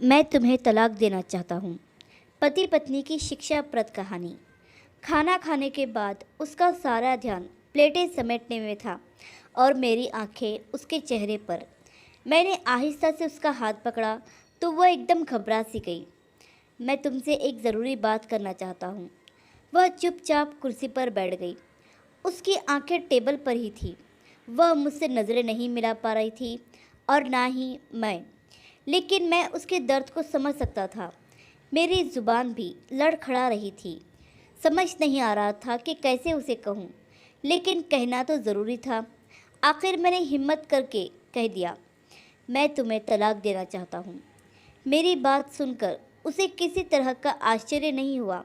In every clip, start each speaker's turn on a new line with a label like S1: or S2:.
S1: मैं तुम्हें तलाक देना चाहता हूँ। पति पत्नी की शिक्षाप्रद कहानी। खाना खाने के बाद उसका सारा ध्यान प्लेटें समेटने में था और मेरी आंखें उसके चेहरे पर। मैंने आहिस्ता से उसका हाथ पकड़ा तो वह एकदम घबरा सी गई। मैं तुमसे एक ज़रूरी बात करना चाहता हूँ। वह चुपचाप कुर्सी पर बैठ गई। उसकी आंखें टेबल पर ही थी। वह मुझसे नज़रें नहीं मिला पा रही थी और ना ही मैं, लेकिन मैं उसके दर्द को समझ सकता था। मेरी ज़ुबान भी लड़खड़ा रही थी। समझ नहीं आ रहा था कि कैसे उसे कहूँ, लेकिन कहना तो ज़रूरी था। आखिर मैंने हिम्मत करके कह दिया, मैं तुम्हें तलाक देना चाहता हूँ। मेरी बात सुनकर उसे किसी तरह का आश्चर्य नहीं हुआ,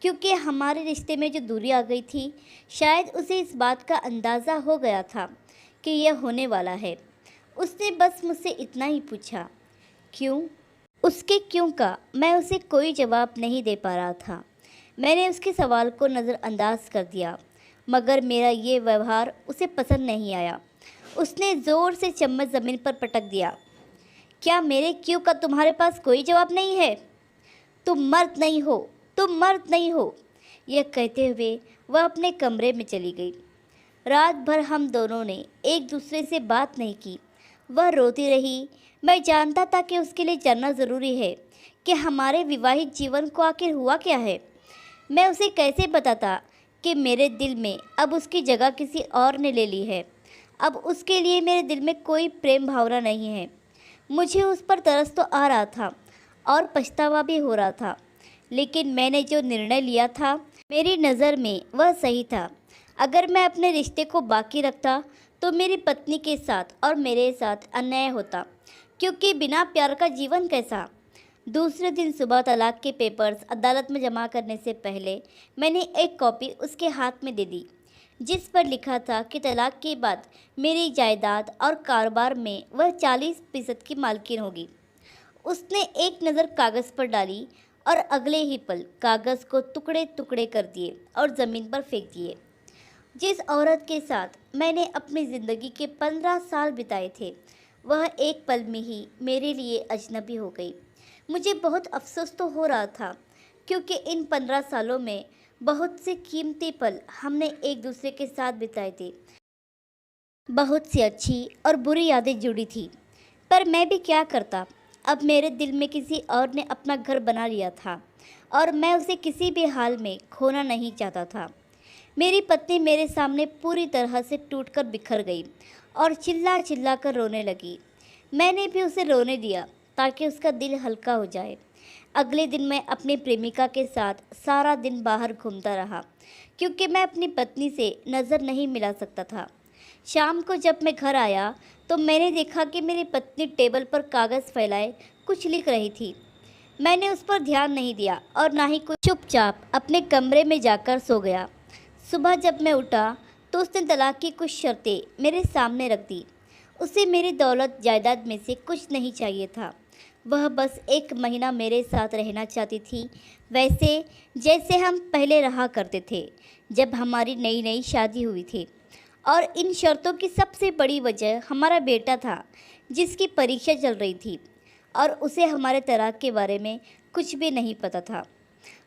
S1: क्योंकि हमारे रिश्ते में जो दूरी आ गई थी, शायद उसे इस बात का अंदाज़ा हो गया था कि यह होने वाला है। उसने बस मुझसे इतना ही पूछा, क्यों? उसके क्यों का मैं उसे कोई जवाब नहीं दे पा रहा था। मैंने उसके सवाल को नज़रअंदाज कर दिया, मगर मेरा ये व्यवहार उसे पसंद नहीं आया। उसने ज़ोर से चम्मच ज़मीन पर पटक दिया। क्या मेरे क्यों का तुम्हारे पास कोई जवाब नहीं है? तुम मर्द नहीं हो, तुम मर्द नहीं हो। यह कहते हुए वह अपने कमरे में चली गई। रात भर हम दोनों ने एक दूसरे से बात नहीं की। वह रोती रही। मैं जानता था कि उसके लिए जानना ज़रूरी है कि हमारे विवाहित जीवन को आखिर हुआ क्या है। मैं उसे कैसे बताता कि मेरे दिल में अब उसकी जगह किसी और ने ले ली है। अब उसके लिए मेरे दिल में कोई प्रेम भावना नहीं है। मुझे उस पर तरस तो आ रहा था और पछतावा भी हो रहा था, लेकिन मैंने जो निर्णय लिया था, मेरी नज़र में वह सही था। अगर मैं अपने रिश्ते को बाकी रखता तो मेरी पत्नी के साथ और मेरे साथ अन्याय होता, क्योंकि बिना प्यार का जीवन कैसा। दूसरे दिन सुबह तलाक के पेपर्स अदालत में जमा करने से पहले मैंने एक कॉपी उसके हाथ में दे दी, जिस पर लिखा था कि तलाक के बाद मेरी जायदाद और कारोबार में वह 40% की मालकिन होगी। उसने एक नज़र कागज़ पर डाली और अगले ही पल कागज़ को टुकड़े टुकड़े कर दिए और ज़मीन पर फेंक दिए। जिस औरत के साथ मैंने अपनी ज़िंदगी के 15 साल बिताए थे, वह एक पल में ही मेरे लिए अजनबी हो गई। मुझे बहुत अफसोस तो हो रहा था, क्योंकि इन 15 सालों में बहुत से कीमती पल हमने एक दूसरे के साथ बिताए थे। बहुत सी अच्छी और बुरी यादें जुड़ी थी, पर मैं भी क्या करता। अब मेरे दिल में किसी और ने अपना घर बना लिया था और मैं उसे किसी भी हाल में खोना नहीं चाहता था। मेरी पत्नी मेरे सामने पूरी तरह से टूटकर बिखर गई और चिल्ला चिल्ला कर रोने लगी। मैंने भी उसे रोने दिया ताकि उसका दिल हल्का हो जाए। अगले दिन मैं अपनी प्रेमिका के साथ सारा दिन बाहर घूमता रहा, क्योंकि मैं अपनी पत्नी से नज़र नहीं मिला सकता था। शाम को जब मैं घर आया तो मैंने देखा कि मेरी पत्नी टेबल पर कागज़ फैलाए कुछ लिख रही थी। मैंने उस पर ध्यान नहीं दिया और ना ही कुछ, चुपचाप अपने कमरे में जाकर सो गया। सुबह जब मैं उठा तो उसने तलाक की कुछ शर्तें मेरे सामने रख दी। उसे मेरी दौलत जायदाद में से कुछ नहीं चाहिए था। वह बस 1 महीना मेरे साथ रहना चाहती थी, वैसे जैसे हम पहले रहा करते थे जब हमारी नई नई शादी हुई थी। और इन शर्तों की सबसे बड़ी वजह हमारा बेटा था, जिसकी परीक्षा चल रही थी और उसे हमारे तलाक के बारे में कुछ भी नहीं पता था।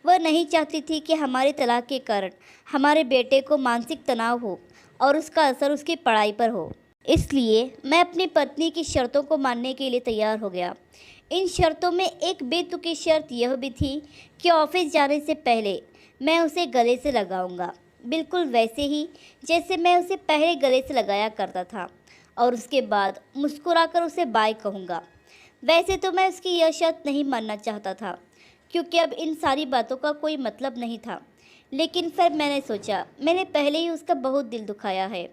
S1: वह नहीं चाहती थी कि हमारे तलाक के कारण हमारे बेटे को मानसिक तनाव हो और उसका असर उसकी पढ़ाई पर हो। इसलिए मैं अपनी पत्नी की शर्तों को मानने के लिए तैयार हो गया। इन शर्तों में एक बेतुकी शर्त यह भी थी कि ऑफिस जाने से पहले मैं उसे गले से लगाऊंगा, बिल्कुल वैसे ही जैसे मैं उसे पहले गले से लगाया करता था, और उसके बाद मुस्कुराकर उसे बाय कहूँगा। वैसे तो मैं उसकी यह शर्त नहीं मानना चाहता था, क्योंकि अब इन सारी बातों का कोई मतलब नहीं था। लेकिन फिर मैंने सोचा, मैंने पहले ही उसका बहुत दिल दुखाया है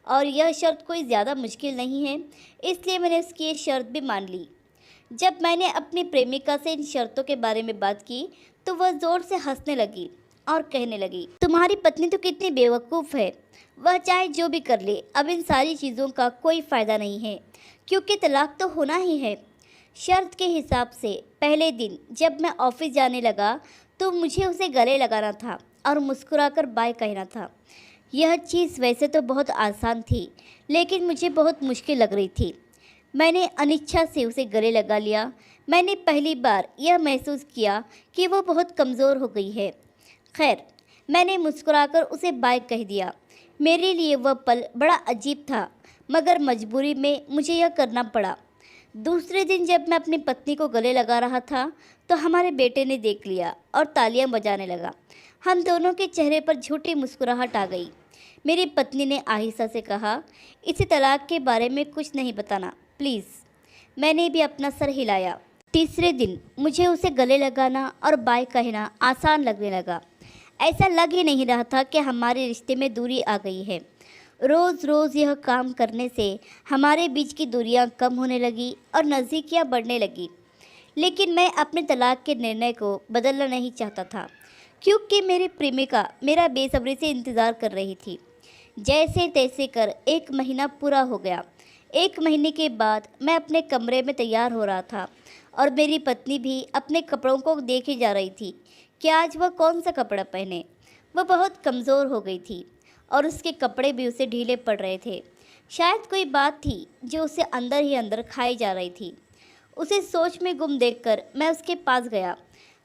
S1: और यह शर्त कोई ज़्यादा मुश्किल नहीं है, इसलिए मैंने उसकी ये शर्त भी मान ली। जब मैंने अपनी प्रेमिका से इन शर्तों के बारे में बात की तो वह ज़ोर से हंसने लगी और कहने लगी, तुम्हारी पत्नी तो कितनी बेवकूफ़ है। वह चाहे जो भी कर ले, अब इन सारी चीज़ों का कोई फ़ायदा नहीं है, क्योंकि तलाक तो होना ही है। शर्त के हिसाब से पहले दिन जब मैं ऑफिस जाने लगा तो मुझे उसे गले लगाना था और मुस्कुराकर बाय कहना था। यह चीज़ वैसे तो बहुत आसान थी, लेकिन मुझे बहुत मुश्किल लग रही थी। मैंने अनिच्छा से उसे गले लगा लिया। मैंने पहली बार यह महसूस किया कि वो बहुत कमज़ोर हो गई है। खैर, मैंने मुस्कुराकर उसे बाय कह दिया। मेरे लिए वह पल बड़ा अजीब था, मगर मजबूरी में मुझे यह करना पड़ा। दूसरे दिन जब मैं अपनी पत्नी को गले लगा रहा था, तो हमारे बेटे ने देख लिया और तालियां बजाने लगा। हम दोनों के चेहरे पर झूठी मुस्कुराहट आ गई। मेरी पत्नी ने आहिस्ता से कहा, इसे तलाक के बारे में कुछ नहीं बताना प्लीज़। मैंने भी अपना सर हिलाया। तीसरे दिन मुझे उसे गले लगाना और बाय कहना आसान लगने लगा। ऐसा लग ही नहीं रहा था कि हमारे रिश्ते में दूरी आ गई है। रोज़ रोज़ यह काम करने से हमारे बीच की दूरियां कम होने लगी और नज़दीकियां बढ़ने लगी। लेकिन मैं अपने तलाक के निर्णय को बदलना नहीं चाहता था, क्योंकि मेरी प्रेमिका मेरा बेसब्री से इंतज़ार कर रही थी। जैसे तैसे कर 1 महीना पूरा हो गया। 1 महीने के बाद मैं अपने कमरे में तैयार हो रहा था और मेरी पत्नी भी अपने कपड़ों को देखे जा रही थी कि आज वह कौन सा कपड़ा पहने। वह बहुत कमज़ोर हो गई थी और उसके कपड़े भी उसे ढीले पड़ रहे थे। शायद कोई बात थी जो उसे अंदर ही अंदर खाई जा रही थी। उसे सोच में गुम देखकर मैं उसके पास गया।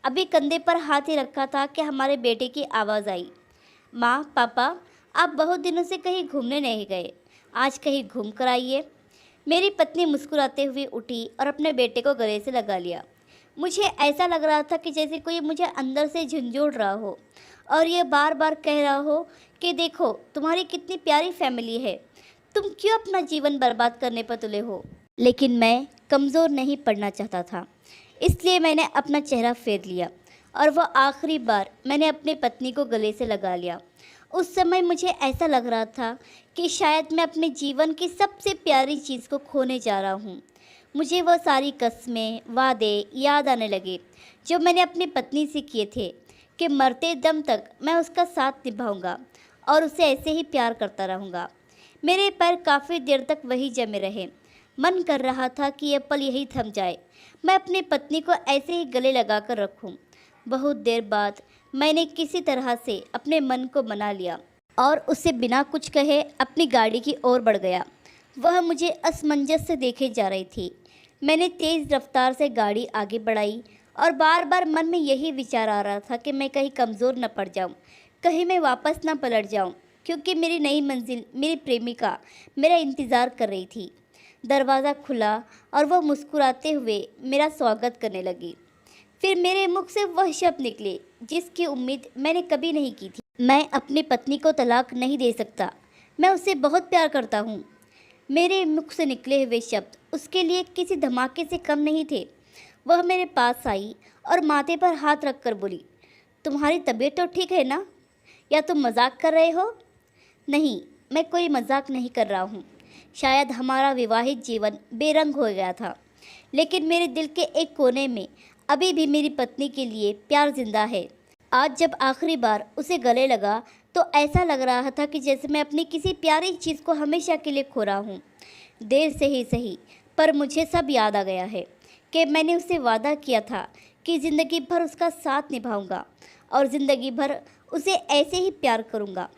S1: अभी कंधे पर हाथ ही रखा था कि हमारे बेटे की आवाज़ आई, माँ, पापा, आप बहुत दिनों से कहीं घूमने नहीं गए, आज कहीं घूम कर आइए। मेरी पत्नी मुस्कुराते हुए उठी और अपने बेटे को गले से लगा लिया। मुझे ऐसा लग रहा था कि जैसे कोई मुझे अंदर से झंझोड़ रहा हो और ये बार बार कह रहा हो कि देखो तुम्हारी कितनी प्यारी फैमिली है, तुम क्यों अपना जीवन बर्बाद करने पर तुले हो। लेकिन मैं कमज़ोर नहीं पड़ना चाहता था, इसलिए मैंने अपना चेहरा फेर लिया और वह आखिरी बार मैंने अपनी पत्नी को गले से लगा लिया। उस समय मुझे ऐसा लग रहा था कि शायद मैं अपने जीवन की सबसे प्यारी चीज़ को खोने जा रहा हूँ। मुझे वह सारी कस्में, वादे याद आने लगे जो मैंने अपनी पत्नी से किए थे कि मरते दम तक मैं उसका साथ निभाऊंगा और उसे ऐसे ही प्यार करता रहूँगा। मेरे पैर काफ़ी देर तक वही जमे रहे। मन कर रहा था कि यह पल यही थम जाए, मैं अपनी पत्नी को ऐसे ही गले लगाकर रखूं। बहुत देर बाद मैंने किसी तरह से अपने मन को मना लिया और उसे बिना कुछ कहे अपनी गाड़ी की ओर बढ़ गया। वह मुझे असमंजस से देखे जा रही थी। मैंने तेज़ रफ्तार से गाड़ी आगे बढ़ाई और बार बार मन में यही विचार आ रहा था कि मैं कहीं कमज़ोर न पड़ जाऊं, कहीं मैं वापस न पलट जाऊं, क्योंकि मेरी नई मंजिल, मेरी प्रेमिका मेरा इंतज़ार कर रही थी। दरवाज़ा खुला और वह मुस्कुराते हुए मेरा स्वागत करने लगी। फिर मेरे मुख से वह शब्द निकले जिसकी उम्मीद मैंने कभी नहीं की थी, मैं अपनी पत्नी को तलाक नहीं दे सकता, मैं उसे बहुत प्यार करता हूँ। मेरे मुख से निकले हुए शब्द उसके लिए किसी धमाके से कम नहीं थे। वह मेरे पास आई और माथे पर हाथ रखकर बोली, तुम्हारी तबीयत तो ठीक है ना, या तुम मजाक कर रहे हो? नहीं, मैं कोई मजाक नहीं कर रहा हूँ। शायद हमारा विवाहित जीवन बेरंग हो गया था, लेकिन मेरे दिल के एक कोने में अभी भी मेरी पत्नी के लिए प्यार जिंदा है। आज जब आखिरी बार उसे गले लगा तो ऐसा लग रहा था कि जैसे मैं अपनी किसी प्यारी चीज़ को हमेशा के लिए खो रहा हूँ। देर से ही सही, पर मुझे सब याद आ गया है कि मैंने उससे वादा किया था कि ज़िंदगी भर उसका साथ निभाऊंगा और ज़िंदगी भर उसे ऐसे ही प्यार करूँगा।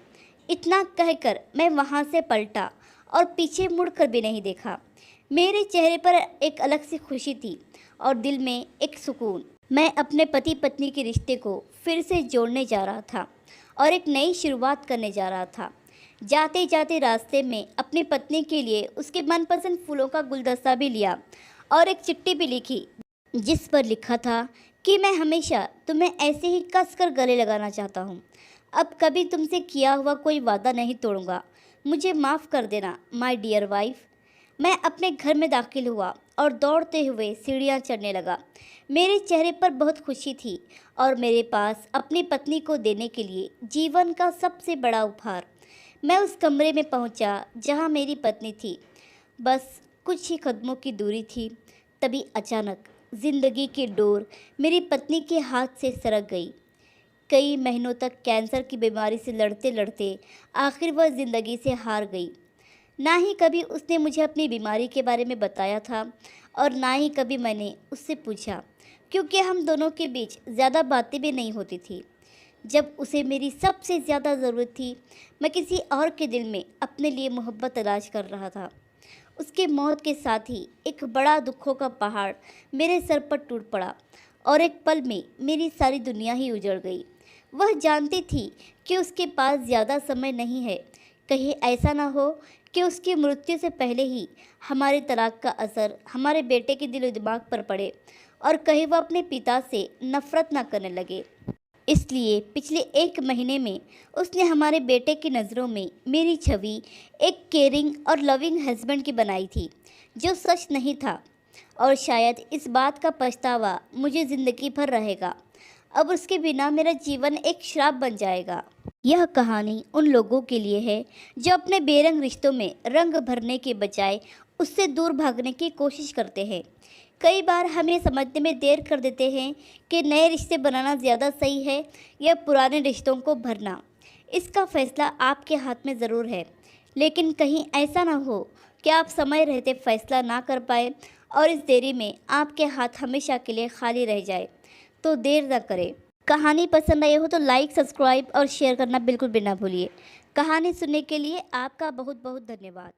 S1: इतना कहकर मैं वहाँ से पलटा और पीछे मुड़कर भी नहीं देखा। मेरे चेहरे पर एक अलग सी खुशी थी और दिल में एक सुकून। मैं अपने पति पत्नी के रिश्ते को फिर से जोड़ने जा रहा था और एक नई शुरुआत करने जा रहा था। जाते जाते रास्ते में अपनी पत्नी के लिए उसके मनपसंद फूलों का गुलदस्ता भी लिया और एक चिट्ठी भी लिखी जिस पर लिखा था कि मैं हमेशा तुम्हें ऐसे ही कस कर गले लगाना चाहता हूँ। अब कभी तुमसे किया हुआ कोई वादा नहीं तोड़ूंगा। मुझे माफ़ कर देना माय डियर वाइफ। मैं अपने घर में दाखिल हुआ और दौड़ते हुए सीढ़ियाँ चढ़ने लगा। मेरे चेहरे पर बहुत खुशी थी और मेरे पास अपनी पत्नी को देने के लिए जीवन का सबसे बड़ा उपहार। मैं उस कमरे में पहुंचा जहां मेरी पत्नी थी। बस कुछ ही कदमों की दूरी थी। तभी अचानक जिंदगी की डोर मेरी पत्नी के हाथ से सरक गई। कई महीनों तक कैंसर की बीमारी से लड़ते लड़ते आखिर वह ज़िंदगी से हार गई। ना ही कभी उसने मुझे अपनी बीमारी के बारे में बताया था और ना ही कभी मैंने उससे पूछा, क्योंकि हम दोनों के बीच ज़्यादा बातें भी नहीं होती थी। जब उसे मेरी सबसे ज़्यादा ज़रूरत थी, मैं किसी और के दिल में अपने लिए मोहब्बत तलाश कर रहा था। उसके मौत के साथ ही एक बड़ा दुखों का पहाड़ मेरे सर पर टूट पड़ा और एक पल में मेरी सारी दुनिया ही उजड़ गई। वह जानती थी कि उसके पास ज़्यादा समय नहीं है। कहीं ऐसा ना हो कि उसकी मृत्यु से पहले ही हमारे तलाक का असर हमारे बेटे के दिलो दिमाग पर पड़े और कहीं वह अपने पिता से नफरत ना करने लगे। इसलिए पिछले 1 महीने में उसने हमारे बेटे की नज़रों में मेरी छवि एक केयरिंग और लविंग हस्बैंड की बनाई थी, जो सच नहीं था। और शायद इस बात का पछतावा मुझे ज़िंदगी भर रहेगा। अब उसके बिना मेरा जीवन एक श्राप बन जाएगा। यह कहानी उन लोगों के लिए है जो अपने बेरंग रिश्तों में रंग भरने के बजाय उससे दूर भागने की कोशिश करते हैं। कई बार हम ये समझने में देर कर देते हैं कि नए रिश्ते बनाना ज़्यादा सही है या पुराने रिश्तों को भरना। इसका फैसला आपके हाथ में ज़रूर है, लेकिन कहीं ऐसा ना हो कि आप समय रहते फैसला ना कर पाए और इस देरी में आपके हाथ हमेशा के लिए खाली रह जाए। तो देर ना करें। कहानी पसंद आई हो तो लाइक, सब्सक्राइब और शेयर करना बिल्कुल भी ना भूलिए। कहानी सुनने के लिए आपका बहुत बहुत धन्यवाद।